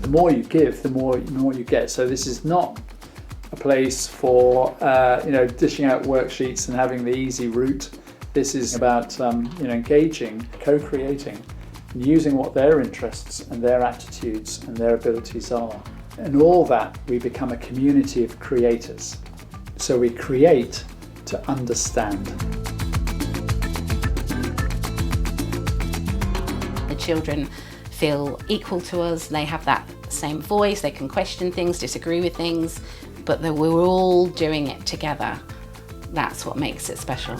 the more you give, the more you get. So this is not a place for dishing out worksheets and having the easy route. This is about engaging, co-creating, and using what their interests and their attitudes and their abilities are. And all that, we become a community of creators. So we create to understand. The children feel equal to us, they have that same voice, they can question things, disagree with things, but that we're all doing it together. That's what makes it special.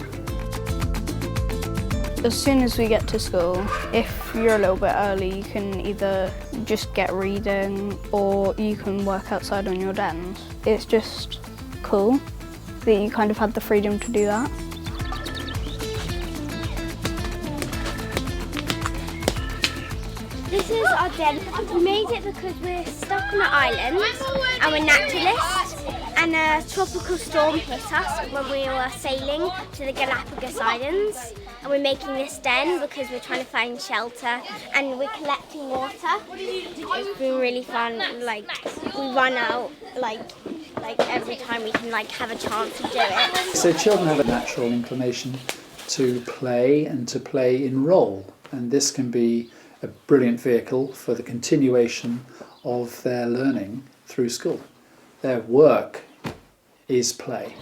As soon as we get to school, if you're a little bit early, you can either just get reading or you can work outside on your dens. It's just cool that you kind of had the freedom to do that. This is our den. We made it because we're stuck on an island and we're naturalists, and a tropical storm hit us when we were sailing to the Galapagos Islands. And we're making this den because we're trying to find shelter and we're collecting water. It's been really fun. Like, we run out like every time we can have a chance to do it. So children have a natural inclination to play and to play in role, and this can be a brilliant vehicle for the continuation of their learning through school. Their work is play.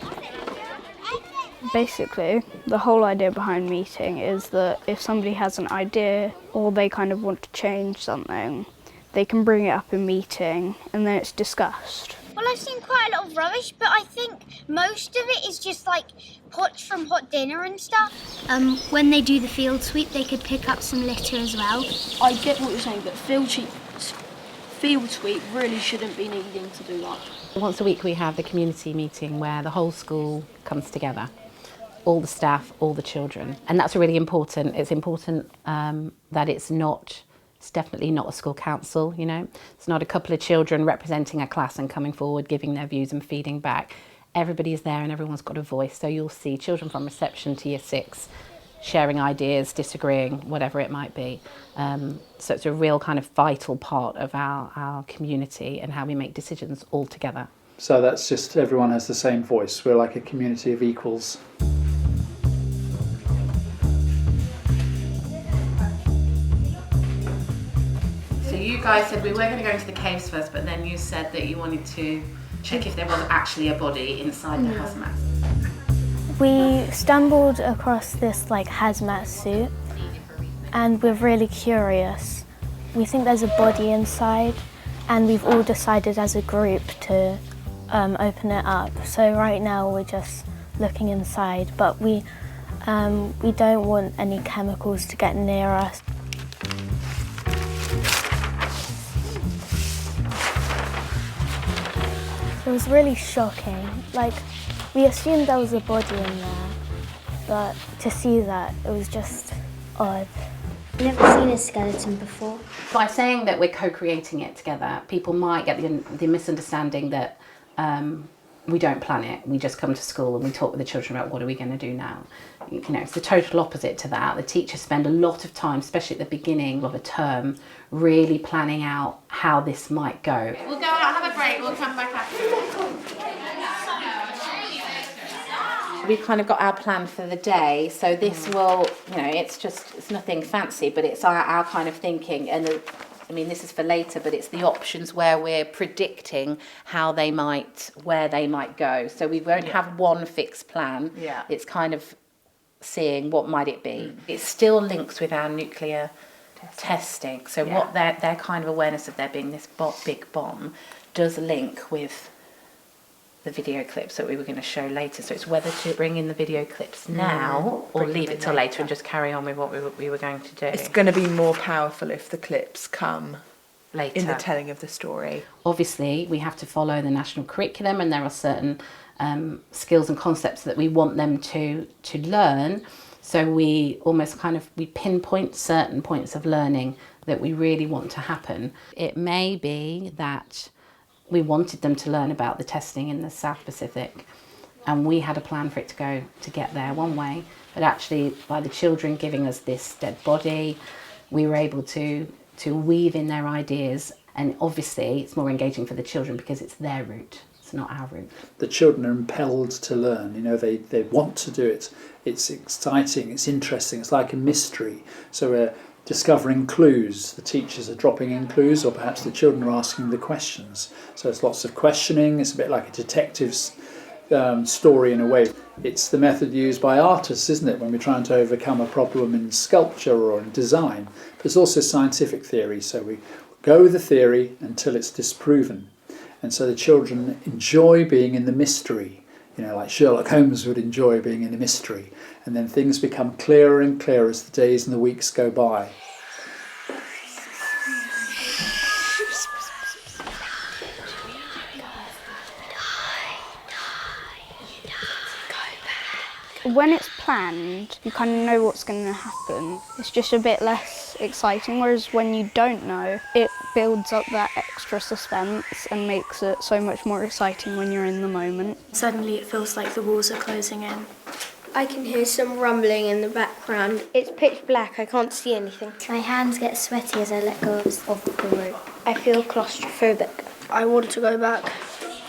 Basically, the whole idea behind meeting is that if somebody has an idea or they kind of want to change something, they can bring it up in meeting and then it's discussed. Well, I've seen quite a lot of rubbish, but I think most of it is just pots from hot dinner and stuff. When they do the field sweep, they could pick up some litter as well. I get what you're saying, but field sweep really shouldn't be needing to do that. Once a week we have the community meeting where the whole school comes together. All the staff, all the children. And that's really important. It's important that it's definitely not a school council, It's not a couple of children representing a class and coming forward, giving their views and feeding back. Everybody is there and everyone's got a voice. So you'll see children from reception to year 6 sharing ideas, disagreeing, whatever it might be. So it's a real kind of vital part of our community and how we make decisions all together. So that's just everyone has the same voice. We're like a community of equals. So you guys said we were going to go into the caves first, but then you said that you wanted to check if there was actually a body inside the hazmat. We stumbled across this hazmat suit and we're really curious. We think there's a body inside and we've all decided as a group to open it up. So right now we're just looking inside, but we don't want any chemicals to get near us. It was really shocking. We assumed there was a body in there, but to see that, it was just odd. I've never seen a skeleton before. By saying that we're co-creating it together, people might get the misunderstanding that we don't plan it. We just come to school and we talk with the children about what are we going to do now. It's the total opposite to that. The teachers spend a lot of time, especially at the beginning of a term, really planning out how this might go. We'll go out, have a break, we'll come back after. We've kind of got our plan for the day, so this will, it's nothing fancy, but it's our kind of thinking, and this is for later, but it's the options where we're predicting where they might go. So we won't have one fixed plan. Yeah. It's kind of seeing what might it be. It still links with our nuclear testing. So what their kind of awareness of there being this big bomb does link with the video clips that we were going to show later. So it's whether to bring in the video clips now or leave it till later and just carry on with what we were going to do. It's going to be more powerful if the clips come later in the telling of the story. Obviously, we have to follow the national curriculum, and there are certain skills and concepts that we want them to learn. So we almost we pinpoint certain points of learning that we really want to happen. It may be that we wanted them to learn about the testing in the South Pacific, and we had a plan for it to get there one way, but actually by the children giving us this dead body, we were able to weave in their ideas And obviously it's more engaging for the children because it's their route, it's not our route. The children are impelled to learn, they want to do it. It's exciting, it's interesting, it's like a mystery. So we're discovering clues, the teachers are dropping in clues, or perhaps the children are asking the questions. So it's lots of questioning, it's a bit like a detective's story in a way. It's the method used by artists, isn't it, when we're trying to overcome a problem in sculpture or in design. But it's also scientific theory, so we go with the theory until it's disproven. And so the children enjoy being in the mystery, like Sherlock Holmes would enjoy being in a mystery. And then things become clearer and clearer as the days and the weeks go by. When it's planned, you kind of know what's going to happen. It's just a bit less exciting, whereas when you don't know, it builds up that extra suspense and makes it so much more exciting when you're in the moment. Suddenly it feels like the walls are closing in. I can hear some rumbling in the background. It's pitch black, I can't see anything. My hands get sweaty as I let go of the rope. I feel claustrophobic. I want to go back.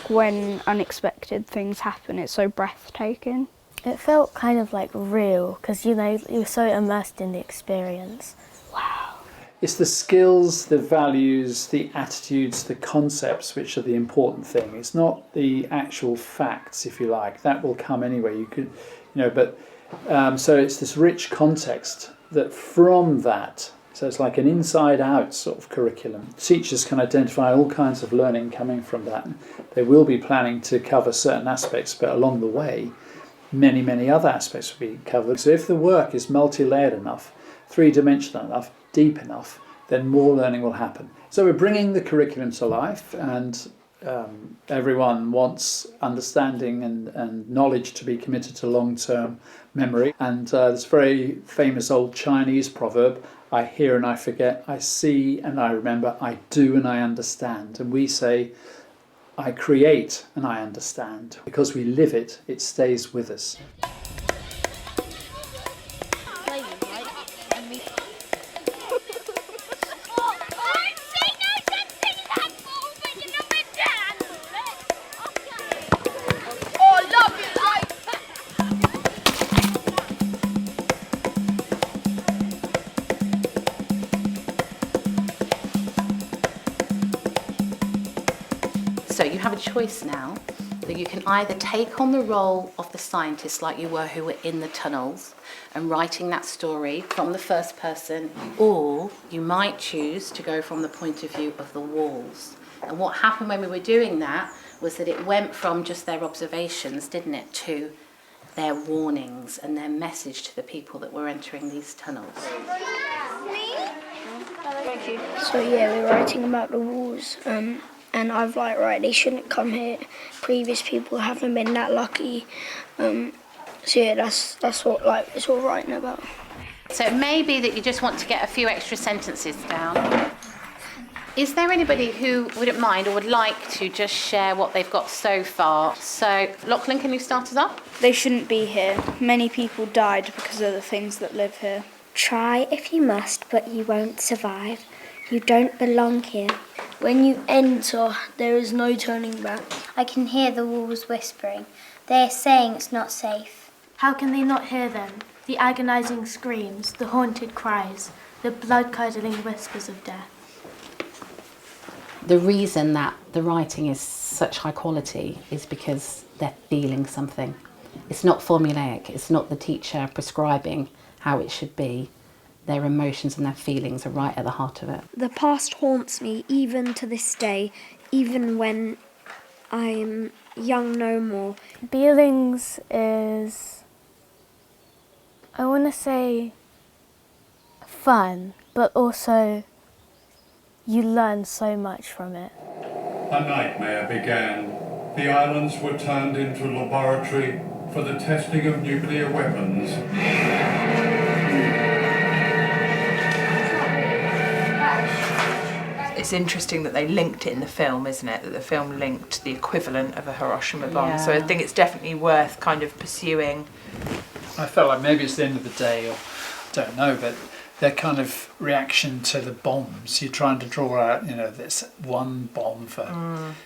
When unexpected things happen, it's so breathtaking. It felt kind of like real because, you're so immersed in the experience. Wow. It's the skills, the values, the attitudes, the concepts which are the important thing. It's not the actual facts, if you like. That will come anyway. You could, so it's this rich context that from that, so it's like an inside-out sort of curriculum. Teachers can identify all kinds of learning coming from that. They will be planning to cover certain aspects, but along the way, many other aspects will be covered. So if the work is multi-layered enough, three-dimensional enough, deep enough, then more learning will happen. So we're bringing the curriculum to life, and everyone wants understanding and knowledge to be committed to long-term memory. And this very famous old Chinese proverb, I hear and I forget, I see and I remember, I do and I understand. And we say, I create and I understand. Because we live it, it stays with us. So you have a choice now that you can either take on the role of the scientists like you were who were in the tunnels and writing that story from the first person, or you might choose to go from the point of view of the walls. And what happened when we were doing that was that it went from just their observations, didn't it, to their warnings and their message to the people that were entering these tunnels. So yeah, we're writing about the walls. And I've right, they shouldn't come here. Previous people haven't been that lucky. So yeah, that's what it's all writing about. So it may be that you just want to get a few extra sentences down. Is there anybody who wouldn't mind or would like to just share what they've got so far? So Lachlan, can you start us off? They shouldn't be here. Many people died because of the things that live here. Try if you must, but you won't survive. You don't belong here. When you enter, there is no turning back. I can hear the walls whispering. They are saying it's not safe. How can they not hear them? The agonizing screams, the haunted cries, the blood-curdling whispers of death. The reason that the writing is such high quality is because they're feeling something. It's not formulaic. It's not the teacher prescribing how it should be. Their emotions and their feelings are right at the heart of it. The past haunts me even to this day, even when I'm young no more. Bealings is, I want to say, fun, but also you learn so much from it. A nightmare began. The islands were turned into a laboratory for the testing of nuclear weapons. It's interesting that they linked it in the film, isn't it? That the film linked the equivalent of a Hiroshima bomb. Yeah. So I think it's definitely worth kind of pursuing. I felt like maybe it's the end of the day, or I don't know, but their kind of reaction to the bombs. You're trying to draw out, this one bomb for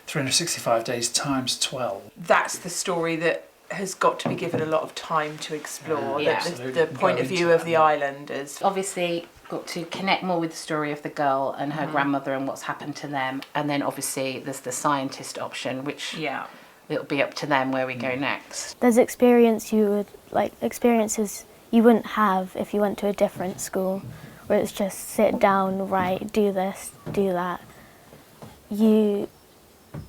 365 days times 12. That's the story that has got to be given a lot of time to explore. Yeah. The point of view of the islanders. Obviously, got to connect more with the story of the girl and her grandmother and what's happened to them. And then obviously there's the scientist option, which it'll be up to them where we go next. There's experiences you wouldn't have if you went to a different school, where it's just sit down, write, do this, do that. You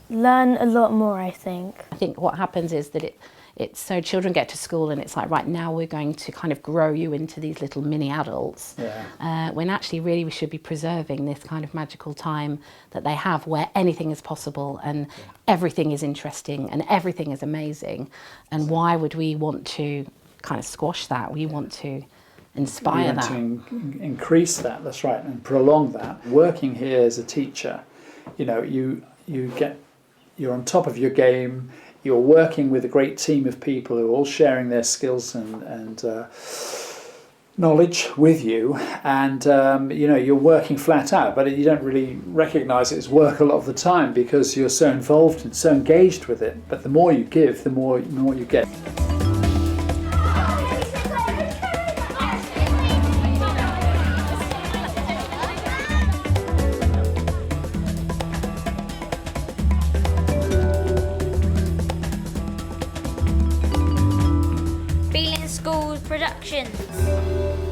learn a lot more, I think. I think what happens is that it's so children get to school and it's like, right, now we're going to kind of grow you into these little mini adults. When actually really we should be preserving this kind of magical time that they have where anything is possible and everything is interesting and everything is amazing. And why would we want to kind of squash that? We want to inspire that. We want to increase that, that's right, and prolong that. Working here as a teacher, you're on top of your game. You're working with a great team of people who are all sharing their skills and knowledge with you, and you're working flat out, but you don't really recognise it as work a lot of the time because you're so involved and so engaged with it. But the more you give, the more you get. Bealings School Productions.